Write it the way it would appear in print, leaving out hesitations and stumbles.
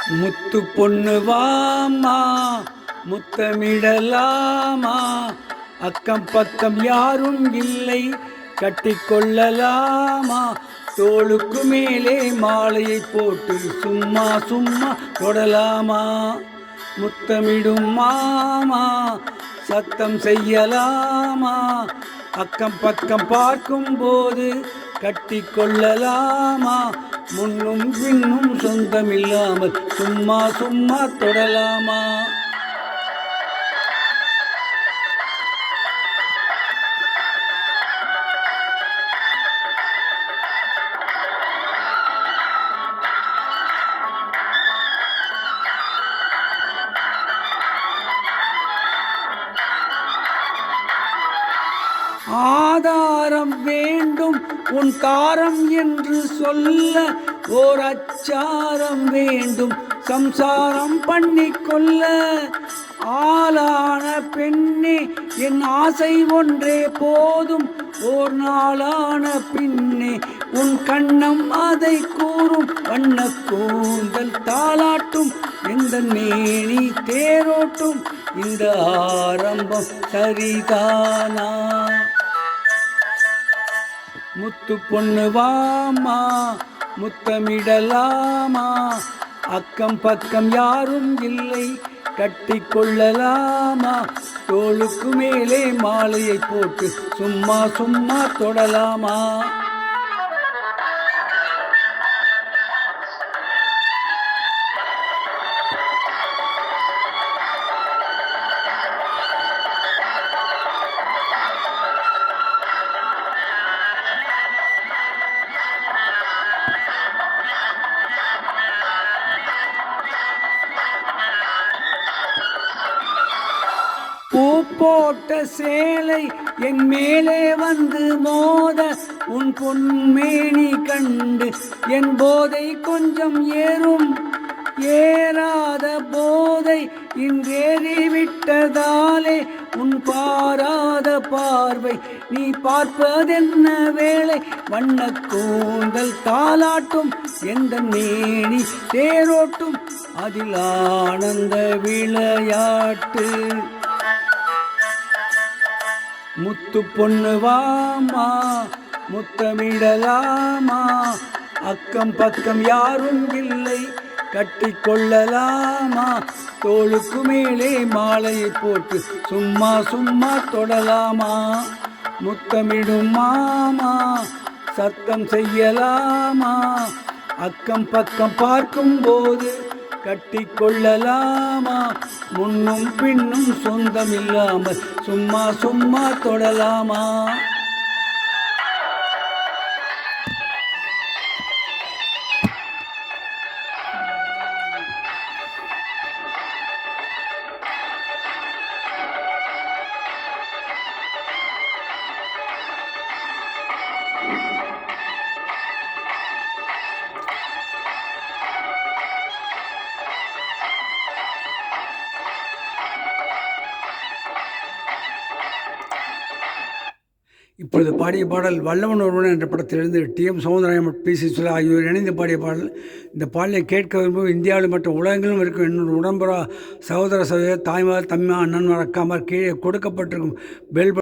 முத்து பொண்ணு வாமா முத்தமிடலாமா, அக்கம் பக்கம் யாரும் இல்லை கட்டிக்கொள்ளலாமா, தோளுக்கு மேலே மாலையை போட்டு சும்மா சும்மா தொடலாமா, முத்தமிடும் மாமா சத்தம் செய்யலாமா, அக்கம் பக்கம் பார்க்கும் போது கட்டிக்கொள்ளலாமா, முன்னும் பின்னும் சொந்தமில்லாமல் சும்மா சும்மா தொடலாமா. ஆதாரம் வேண்டும் உன் தாரம் என்று சொல்ல, ஓர் அச்சாரம் வேண்டும் சம்சாரம் பண்ணிக்கொள்ள, ஆளான பெண்ணே என் ஆசை ஒன்றே போதும், ஓர் நாளான பின்னே உன் கண்ணம் அதை கூறும், வண்ண கூந்தல் தாளாட்டும் எந்த மேனி தேரோட்டும், இந்த ஆரம்பம் சரிதானா. முத்து பொண்ணு வாமா முத்தமிடலாமா, அக்கம் பக்கம் யாரும் இல்லை கட்டிக்கொள்ளலாமா, தோளுக்கு மேலே மாலையை போட்டு சும்மா சும்மா தொடலாமா. பூ போட்ட சேலை என் மேலே வந்து மோத, உன் பொன்மேனி கண்டு என் போதை கொஞ்சம் ஏறும், ஏறாத போதை இன்றேறிவிட்டதாலே உன் பாராத பார்வை நீ பார்ப்பதென்ன வேளை, வண்ண கூந்தல் தாளாட்டும் எந்த மேனி தேரோட்டும் அதில் ஆனந்த விளையாட்டு. முத்து பொண்ணு வாமா முத்தமிடலாமா, அக்கம் பக்கம் யாரும் இல்லை கட்டிக்கொள்ளலாமா, தோளுக்கு மேலே மாலையை போட்டு சும்மா சும்மா தொடலாமா, முத்தமிடும் மாமா சத்தம் செய்யலாமா, அக்கம் பக்கம் பார்க்கும் போது கட்டிக்கொள்ளலாமா, முன்னும் பின்னும் சொந்தமில்லாமல் சும்மா சும்மா தொடலாமா. இப்பொழுது பாடிய பாடல் வல்லவன் ஒருவன் என்ற படத்திலிருந்து டி.எம். சௌந்தரராஜன் பி.சி. சுலா ஆகியோர் இணைந்து பாடிய பாடல். இந்த பாடலை கேட்க விரும்பும் இந்தியாவில் மற்ற உலகங்களும் இருக்கும் என்னோட உடம்புறா சகோதர சகோதரர் தாய்மார் தம்மா அண்ணன் மறக்காமல் கீழே கொடுக்கப்பட்டிருக்கும் பெல்